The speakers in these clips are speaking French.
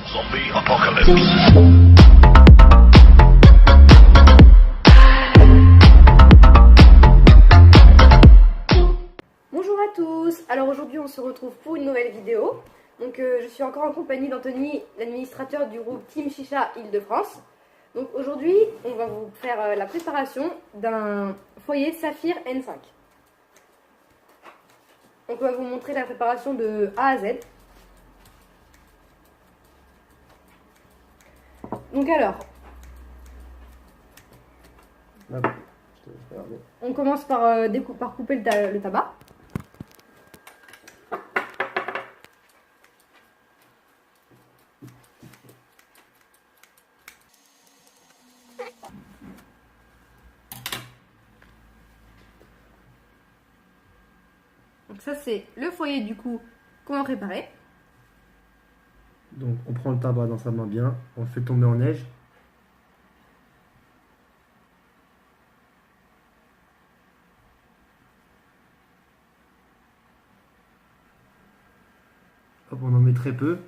Zombie apocalypse. Bonjour à tous, alors aujourd'hui on se retrouve pour une nouvelle vidéo. Donc je suis encore en compagnie d'Anthony, l'administrateur du groupe Team Chicha Île-de-France. Donc aujourd'hui on va vous faire la préparation d'un foyer Saphir N5. Donc on va vous montrer la préparation de A à Z. Donc alors, on commence par, par couper le tabac. Donc ça c'est le foyer du coup qu'on va préparer. Donc on prend le tabac dans sa main bien, on le fait tomber en neige. Hop, on en met très peu,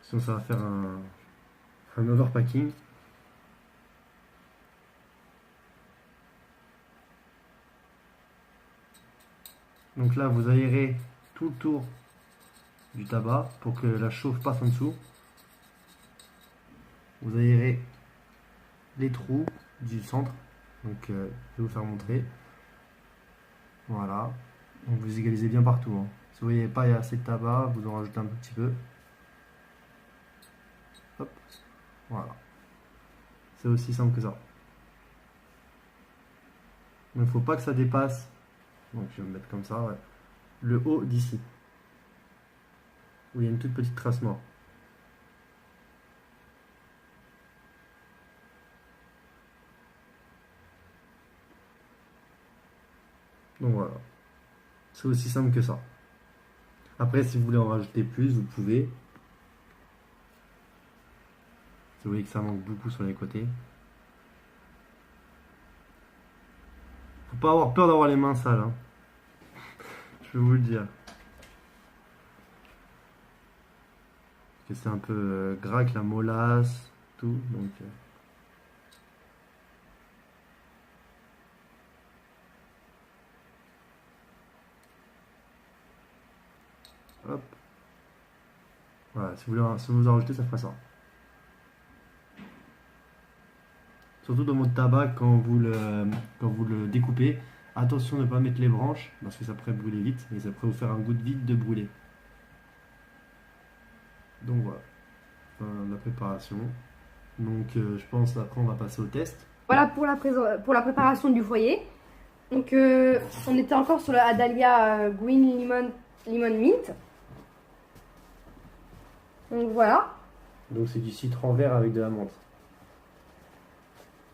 sinon ça va faire un overpacking. Donc là vous aérez tout le tour du tabac pour que la chauffe passe en dessous. Vous aérez les trous du centre, donc je vais vous faire montrer. Voilà, donc vous égalisez bien partout, hein. Si vous voyez pas il y a assez de tabac, vous en rajoutez un petit peu. Hop, voilà, c'est aussi simple que ça. Il ne faut pas que ça dépasse, donc je vais me mettre comme ça, ouais, le haut d'ici, où il y a une toute petite trace noire. Donc voilà, c'est aussi simple que ça. Après, si vous voulez en rajouter plus, vous pouvez. Vous voyez que ça manque beaucoup sur les côtés. Faut pas avoir peur d'avoir les mains sales, hein. Je vais vous le dire. Parce que c'est un peu gras avec la molasse, tout. Donc, hop. Voilà, si vous en rajoutez, ça fera ça. Surtout dans votre tabac, quand vous le découpez, attention de ne pas mettre les branches, parce que ça pourrait brûler vite, et ça pourrait vous faire un goût de vite de brûler. Donc voilà, la préparation. Donc je pense après on va passer au test. Voilà pour la préparation du foyer. Donc on était encore sur le Adalia Green Lemon Mint. Donc voilà. Donc c'est du citron vert avec de la menthe.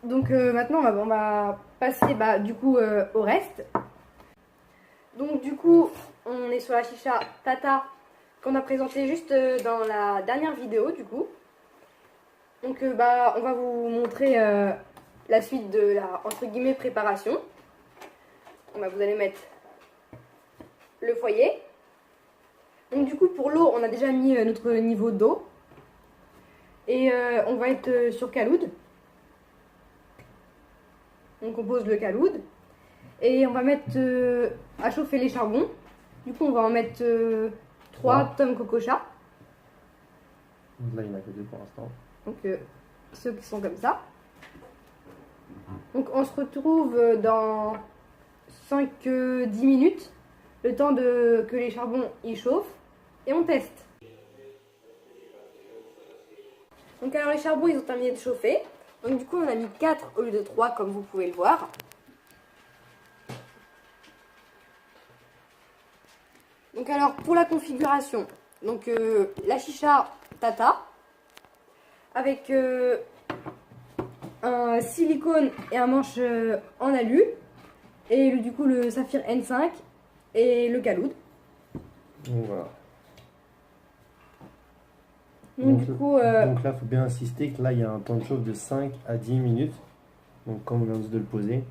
Donc maintenant on va passer du coup au reste. Donc du coup on est sur la chicha Tata qu'on a présenté juste dans la dernière vidéo du coup. Donc on va vous montrer la suite de la entre guillemets préparation. Donc, vous allez mettre le foyer. Donc du coup pour l'eau on a déjà mis notre niveau d'eau. Et on va être sur caloud. Donc on pose le caloud. Et on va mettre à chauffer les charbons. Du coup on va en mettre 3 tomes cococha. Donc là il n'y en a que 2 pour l'instant. Donc ceux qui sont comme ça. Donc on se retrouve dans 5-10 minutes. Le temps que les charbons y chauffent. Et on teste. Donc alors les charbons ils ont terminé de chauffer. Donc du coup on a mis 4 au lieu de 3 comme vous pouvez le voir. Donc alors pour la configuration, donc la chicha Tata avec un silicone et un manche en alu et du coup le Saphir N5 et le caloud. Donc voilà. Donc du coup donc là il faut bien insister que là il y a un temps de chauffe de 5 à 10 minutes. Donc quand on vient de le poser.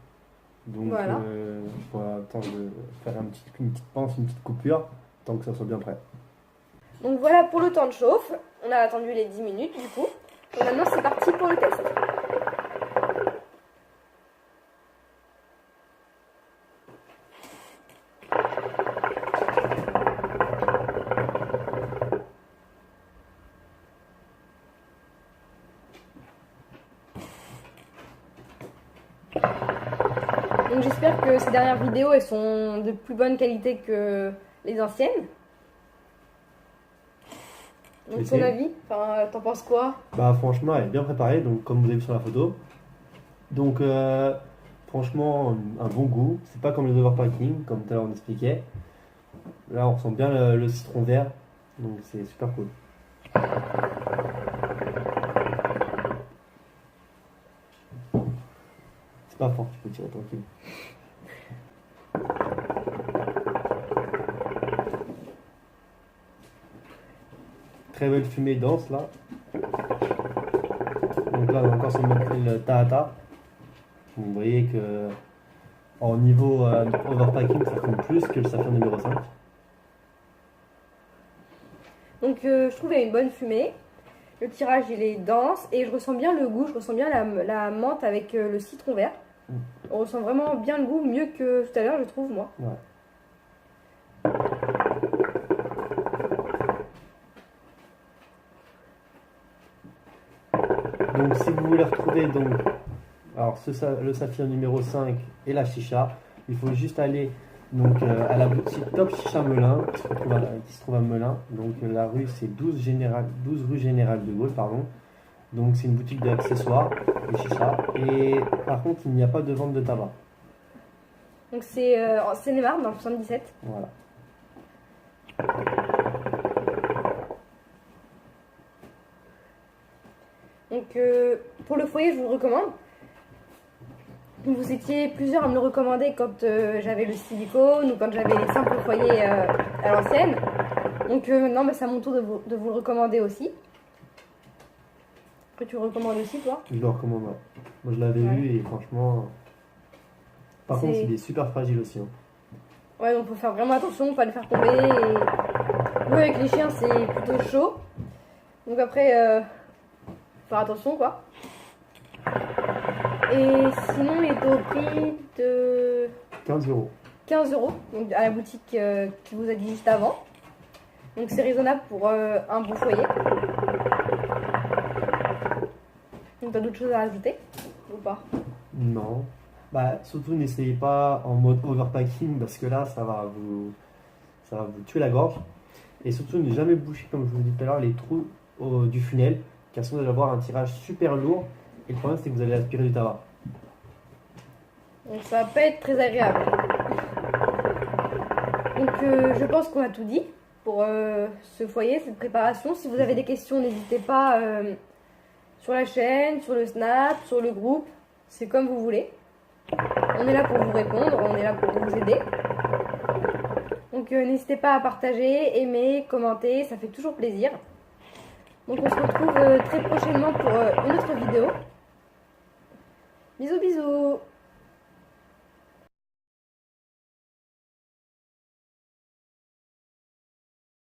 Donc voilà. je pourrais attendre de faire une petite pince, une petite coupure, tant que ça soit bien prêt. Donc voilà pour le temps de chauffe. On a attendu les 10 minutes du coup. Et maintenant c'est parti pour le test. Donc j'espère que ces dernières vidéos elles sont de plus bonne qualité que les anciennes. Donc ton avis, enfin, t'en penses quoi? Bah franchement elle est bien préparée, donc comme vous avez vu sur la photo. Donc franchement un bon goût, c'est pas comme les overpacking, comme tout à l'heure on expliquait. Là on ressent bien le citron vert, donc c'est super cool. C'est pas fort, tu peux tirer tranquille. Très belle fumée dense là. Donc là on a encore sur le Tahata. Vous voyez que en niveau overpacking ça fume plus que le Saphir numéro 5. Donc je trouve qu'il y a une bonne fumée. Le tirage il est dense et je ressens bien le goût, je ressens bien la menthe avec le citron vert. On ressent vraiment bien le goût, mieux que tout à l'heure je trouve moi. Ouais. Donc si vous voulez retrouver donc, alors le Saphir numéro 5 et la chicha, il faut juste aller donc, à la boutique Top Chicha Melun qui se trouve à Melun. Donc la rue c'est 12 rue Général de Gaulle, pardon. Donc c'est une boutique d'accessoires de chicha et par contre il n'y a pas de vente de tabac. Donc c'est en Seine-et-Marne dans le 77. Voilà. Donc pour le foyer je vous le recommande. Vous étiez plusieurs à me le recommander quand j'avais le silicone ou quand j'avais les simples foyers à l'ancienne. Donc maintenant bah, c'est à mon tour de vous le recommander aussi. Après tu le recommandes aussi toi? Je le recommande, ouais. Moi je l'avais vu et franchement... Par contre il est super fragile aussi. Hein. Ouais, donc faut faire vraiment attention, pas le faire tomber. Et... Nous avec les chiens c'est plutôt chaud. Donc après, faire attention quoi. Et sinon il est au prix de 15 €. 15 €, donc à la boutique qui vous a dit juste avant. Donc c'est raisonnable pour un bon foyer. Donc t'as d'autres choses à rajouter ou pas? Non. Bah, surtout n'essayez pas en mode overpacking parce que là ça va vous tuer la gorge. Et surtout ne jamais boucher comme je vous l'ai dit tout à l'heure les trous du funnel car sinon vous allez avoir un tirage super lourd et le problème c'est que vous allez aspirer du tabac. Donc ça va pas être très agréable. Donc je pense qu'on a tout dit pour ce foyer, cette préparation. Si vous avez des questions, n'hésitez pas sur la chaîne, sur le Snap, sur le groupe. C'est comme vous voulez. On est là pour vous répondre, on est là pour vous aider. Donc n'hésitez pas à partager, aimer, commenter, ça fait toujours plaisir. Donc on se retrouve très prochainement pour une autre vidéo. Bisous bisous.